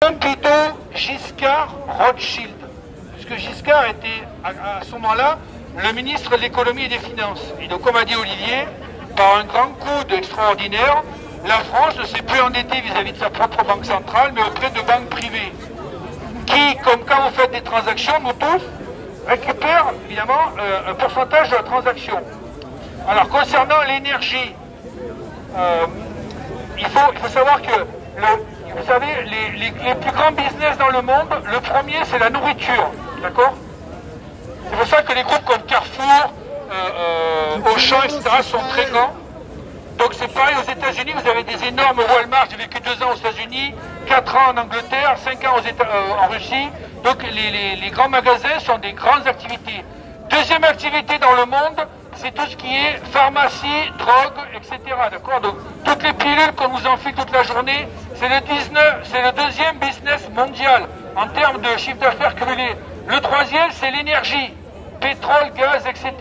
Pompidou, Giscard, Rothschild. Puisque Giscard était à ce moment-là le ministre de l'économie et des finances. Et donc, comme a dit Olivier, par un grand coup extraordinaire, la France ne s'est plus endettée vis-à-vis de sa propre banque centrale, mais auprès de banques privées, qui, comme quand vous faites des transactions, nous tous, récupèrent évidemment un pourcentage de la transaction. Alors, concernant l'énergie, il faut savoir que, vous savez, les plus grands business dans le monde, le premier, c'est la nourriture, d'accord? C'est pour ça que les groupes comme Carrefour, Auchan, etc. sont très grands. Donc c'est pareil aux États-Unis, vous avez des énormes Walmart, j'ai vécu 2 ans aux États-Unis, 4 ans en Angleterre, 5 ans en Russie. Donc les grands magasins sont des grandes activités. Deuxième activité dans le monde, c'est tout ce qui est pharmacie, drogue, etc. D'accord? Donc toutes les pilules qu'on vous enfile toute la journée, c'est le deuxième business mondial en termes de chiffre d'affaires cumulé. Le troisième, c'est l'énergie, pétrole, gaz, etc.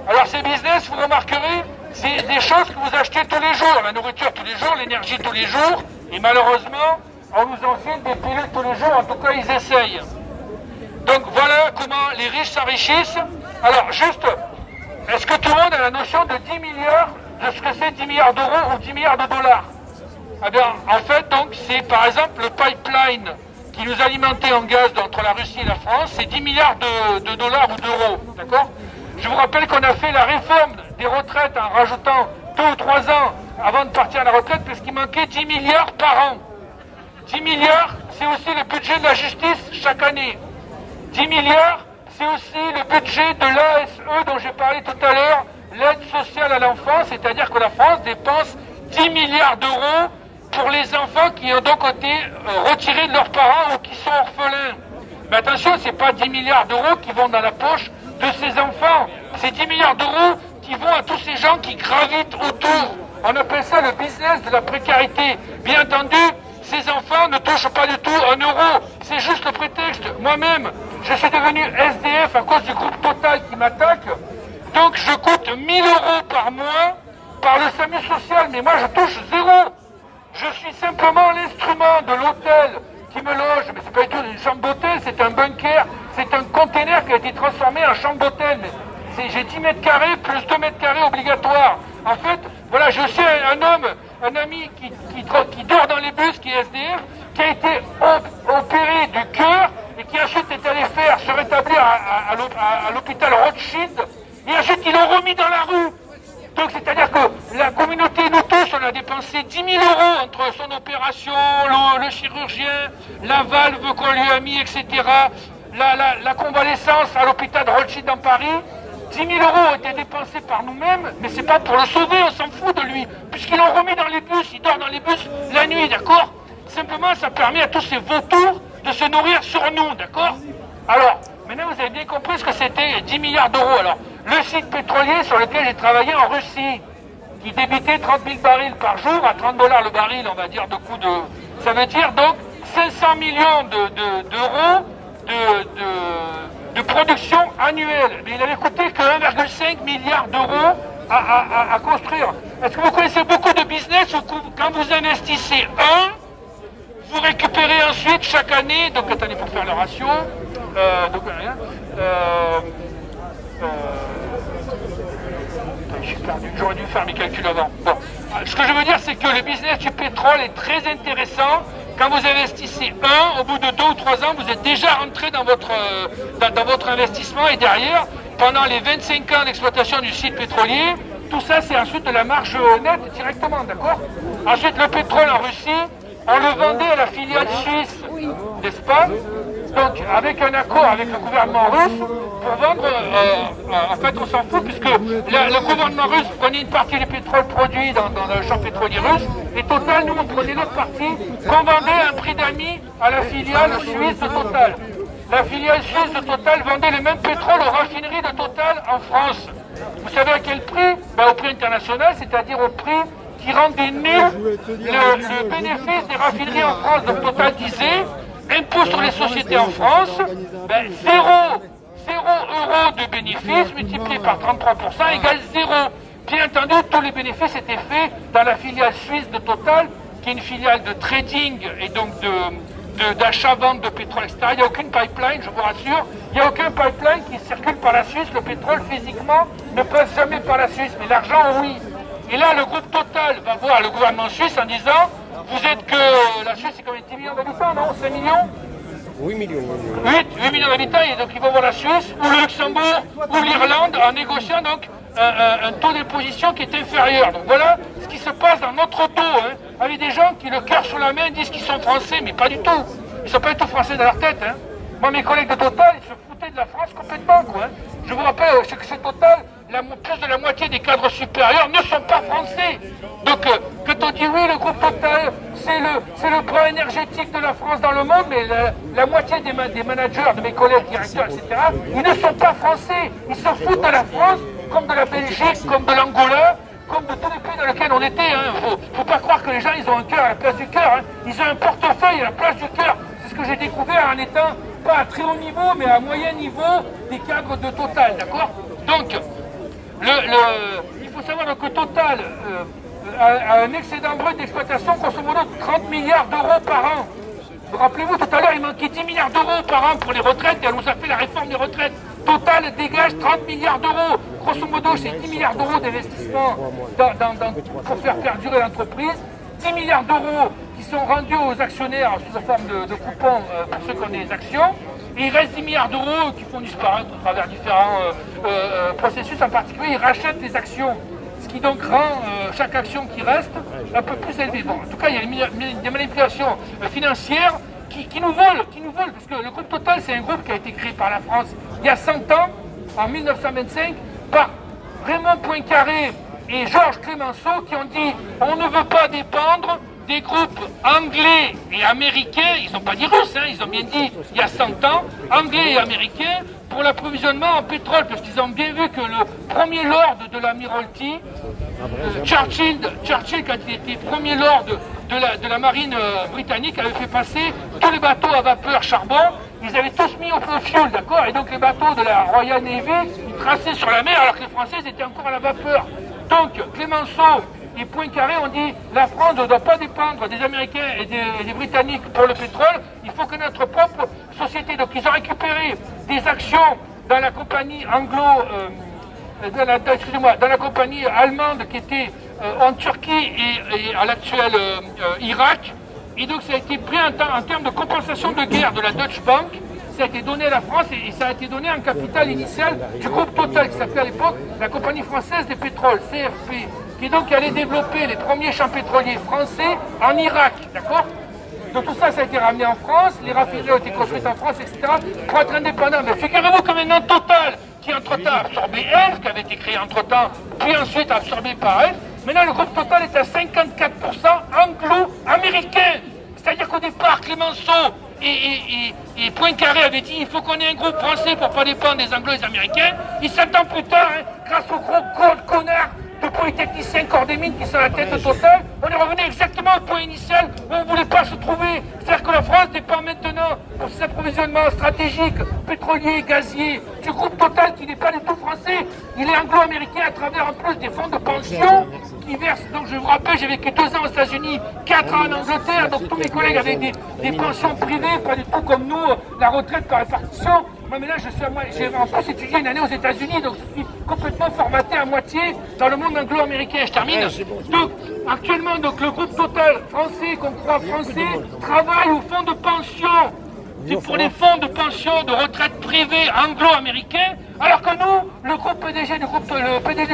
Alors ces business, vous remarquerez, c'est des choses que vous achetez tous les jours, la nourriture tous les jours, l'énergie tous les jours, et malheureusement, on vous enfile des pilules tous les jours, en tout cas ils essayent. Donc voilà comment les riches s'enrichissent. Alors juste, est-ce que tout le monde a la notion de 10 milliards, de ce que c'est 10 milliards d'euros ou 10 milliards de dollars? Eh bien, en fait, donc, c'est par exemple le pipeline qui nous alimentait en gaz entre la Russie et la France, c'est 10 milliards de dollars ou d'euros, d'accord? Je vous rappelle qu'on a fait la réforme des retraites en rajoutant 2 ou 3 ans avant de partir à la retraite parce qu'il manquait 10 milliards par an. 10 milliards, c'est aussi le budget de la justice chaque année. 10 milliards, c'est aussi le budget de l'ASE dont j'ai parlé tout à l'heure, l'aide sociale à l'enfance, c'est-à-dire que la France dépense 10 milliards d'euros pour les enfants qui ont donc été retirés de leurs parents ou qui sont orphelins. Mais attention, ce n'est pas 10 milliards d'euros qui vont dans la poche de ces enfants. C'est 10 milliards d'euros qui vont à tous ces gens qui gravitent autour. On appelle ça le business de la précarité. Bien entendu, ces enfants ne touchent pas du tout 1 euro. C'est juste le prétexte. Moi-même, je suis devenu SDF à cause du groupe Total qui m'attaque. Donc je coûte 1 000 euros par mois par le SAMU social. Mais moi, je touche 0. Je suis simplement l'instrument de l'hôtel qui me loge, mais c'est pas du tout une chambre d'hôtel, c'est un bunker, c'est un container qui a été transformé en chambre d'hôtel. J'ai 10 mètres carrés plus 2 mètres carrés obligatoires. En fait, voilà, je suis un homme, un ami qui dort dans les bus, qui est SDF, qui a été opéré du cœur et qui ensuite est allé se rétablir à l'hôpital Rothschild, et ensuite ils l'ont remis dans la rue. Donc c'est-à-dire que la communauté, nous tous, on a dépensé 10 000 euros entre son opération, le chirurgien, la valve qu'on lui a mis, etc., la convalescence à l'hôpital de Rothschild dans Paris. 10 000 euros ont été dépensés par nous-mêmes, mais c'est pas pour le sauver, on s'en fout de lui, puisqu'ils l'ont remis dans les bus, il dort dans les bus la nuit, d'accord? Simplement, ça permet à tous ces vautours de se nourrir sur nous, d'accord? Alors, maintenant vous avez bien compris ce que c'était 10 milliards d'euros. Alors, le site pétrolier sur lequel j'ai travaillé en Russie, qui débitait 30 000 barils par jour, à 30 $ le baril, on va dire, de coût de... Ça veut dire donc 500 millions d'euros de production annuelle. Mais il n'avait coûté que 1,5 milliard d'euros à construire. Est-ce que vous connaissez beaucoup de business où quand vous investissez vous récupérez ensuite chaque année, donc attendez pour faire la ration, j'ai perdu, j'aurais dû faire mes calculs avant. Bon. Ce que je veux dire, c'est que le business du pétrole est très intéressant. Quand vous investissez au bout de 2 ou 3 ans, vous êtes déjà rentré dans votre investissement, et derrière, pendant les 25 ans d'exploitation du site pétrolier, tout ça c'est ensuite de la marge nette directement, d'accord? Ensuite, le pétrole en Russie, on le vendait à la filiale suisse, n'est-ce pas? Donc, avec un accord avec le gouvernement russe, pour vendre, en fait, on s'en fout, puisque le gouvernement russe prenait une partie du pétrole produit dans le champ pétrolier russe, et Total, nous, on prenait l'autre partie, qu'on vendait à un prix d'amis à la filiale suisse de Total. La filiale suisse de Total vendait le même pétrole aux raffineries de Total en France. Vous savez à quel prix? Au prix international, c'est-à-dire au prix qui rendait nul le bénéfice des raffineries en France. Donc Total disait, impôt sur les sociétés en France, 0 euros de bénéfices multiplié par 33% égale 0. Bien entendu, tous les bénéfices étaient faits dans la filiale suisse de Total, qui est une filiale de trading et donc d'achat-vente de pétrole, etc. Il n'y a aucune pipeline, je vous rassure. Il n'y a aucun pipeline qui circule par la Suisse. Le pétrole, physiquement, ne passe jamais par la Suisse. Mais l'argent, oui. Et là, le groupe Total va voir le gouvernement suisse en disant « Vous êtes que... La Suisse, c'est quand même 10 millions d'habitants, non? 5 millions ?» 8 millions. 8 millions d'habitants, et donc ils vont voir la Suisse, ou le Luxembourg, ou l'Irlande, en négociant donc un taux d'imposition qui est inférieur. Donc voilà ce qui se passe dans notre dos, hein, avec des gens qui, le cœur sur la main, disent qu'ils sont français, mais pas du tout. Ils ne sont pas du tout français dans leur tête. Hein. Moi, mes collègues de Total, ils se foutaient de la France complètement, quoi. Hein. Je vous rappelle que chez Total, plus de la moitié des cadres supérieurs ne sont pas français. Donc, quand on dit oui, le groupe Total, c'est le bras énergétique de la France dans le monde, mais la moitié des managers, de mes collègues directeurs, etc., ils ne sont pas français. Ils se foutent de la France, comme de la Belgique, comme de l'Angola, comme de tous les pays dans lesquels on était. Hein. Faut pas croire que les gens, ils ont un cœur à la place du cœur. Hein. Ils ont un portefeuille à la place du cœur. C'est ce que j'ai découvert en étant, pas à très haut niveau, mais à moyen niveau des cadres de Total, d'accord? Donc, il faut savoir que Total a un excédent brut d'exploitation, grosso modo, de 30 milliards d'euros par an. Vous rappelez-vous, tout à l'heure, il manquait 10 milliards d'euros par an pour les retraites, et elle nous a fait la réforme des retraites. Total dégage 30 milliards d'euros. Grosso modo, c'est 10 milliards d'euros d'investissement pour faire perdurer l'entreprise. 10 milliards d'euros qui sont rendus aux actionnaires sous la forme de coupons pour ceux qui ont des actions. Et il reste 10 milliards d'euros qui font disparaître à travers différents processus. En particulier, ils rachètent les actions. Ce qui donc rend chaque action qui reste un peu plus élevée. Bon, en tout cas, il y a des manipulations financières qui nous volent, parce que le groupe Total, c'est un groupe qui a été créé par la France il y a 100 ans, en 1925, par Raymond Poincaré et Georges Clemenceau, qui ont dit « on ne veut pas dépendre des groupes anglais et américains », ils n'ont pas dit russes, hein, ils ont bien dit il y a 100 ans, anglais et américains, pour l'approvisionnement en pétrole, parce qu'ils ont bien vu que le premier lord de l'Admiralty, Churchill, quand il était premier lord de la marine britannique, avait fait passer tous les bateaux à vapeur charbon, ils avaient tous mis au fioul, d'accord? Et donc les bateaux de la Royal Navy, ils traçaient sur la mer, alors que les Français étaient encore à la vapeur. Donc Clemenceau et Poincaré ont dit la France ne doit pas dépendre des Américains et des Britanniques pour le pétrole, il faut que notre propre société. Donc ils ont récupéré des actions dans la compagnie dans la compagnie allemande qui était en Turquie et à l'actuel Irak. Et donc ça a été pris en termes de compensation de guerre de la Deutsche Bank. Ça a été donné à la France et ça a été donné en capital initial du groupe Total, qui s'appelait à l'époque la Compagnie Française des Pétroles, CFP, qui donc allait développer les premiers champs pétroliers français en Irak, d'accord? Donc tout ça, ça a été ramené en France, les raffineries ont été construites en France, etc., pour être indépendants. Mais figurez-vous que maintenant Total, qui entre-temps a absorbé Elf, qui avait été créé entre-temps, puis ensuite absorbé par Elf, maintenant le groupe Total est à 54% anglo-américain. C'est-à-dire qu'au départ, Clemenceau et Poincaré avaient dit il faut qu'on ait un groupe français pour ne pas dépendre des Anglo et des Américains. Et 7 ans plus tard, hein, grâce aux gros connards de polytechniciens corps des mines qui sont à la tête de Total, on est revenu exactement au point initial où on ne voulait pas se trouver. C'est-à-dire que la France dépend maintenant pour ses approvisionnements stratégiques, pétroliers, gaziers, du groupe Total qui n'est pas du tout français. Il est anglo-américain à travers en plus des fonds de pension qui versent. Donc je vous rappelle, j'ai vécu 2 ans aux États-Unis, 4 ans en Angleterre, donc tous mes collègues avaient des pensions privées, pas du tout comme nous, la retraite par répartition. Moi, mais là, j'ai en plus étudié une année aux États-Unis, donc je suis complètement formaté à moitié dans le monde anglo-américain. Je termine. Donc, actuellement, donc, le groupe Total français, qu'on croit français, travaille au fonds de pension. C'est pour les fonds de pension de retraite privée anglo-américains, alors que nous, le PDG du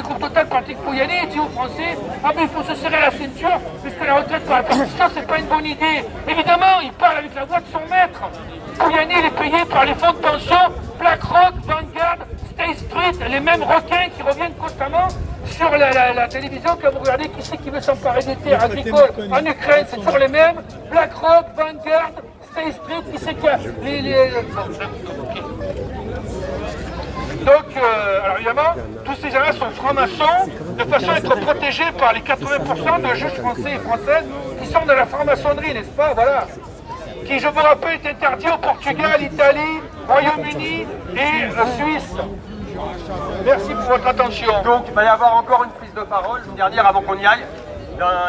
groupe Total, Patrick Pouyanné, dit aux Français « Ah mais il faut se serrer la ceinture, puisque la retraite par répartition, c'est pas une bonne idée. » Évidemment, il parle avec la voix de son maître. Pouyanné, il est payé par les fonds de pension, BlackRock, Vanguard, State Street, les mêmes requins qui reviennent constamment sur la télévision. Quand vous regardez qui c'est qui veut s'emparer des terres agricoles en Ukraine, c'est toujours les mêmes. BlackRock, Vanguard, State Street, qui c'est qu'il y a Donc, alors évidemment, tous ces gens-là sont francs-maçons de façon à être protégés par les 80% de juges français et françaises qui sont de la franc-maçonnerie, n'est-ce pas? Voilà. Qui, je vous rappelle, est interdit au Portugal, Italie, Royaume-Uni et Suisse. Merci pour votre attention. Donc, il va y avoir encore une prise de parole, une dernière avant qu'on y aille,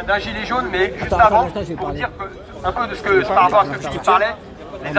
d'un gilet jaune, mais juste avant, pour dire que un peu de ce que, par rapport à ce que Philippe parlait,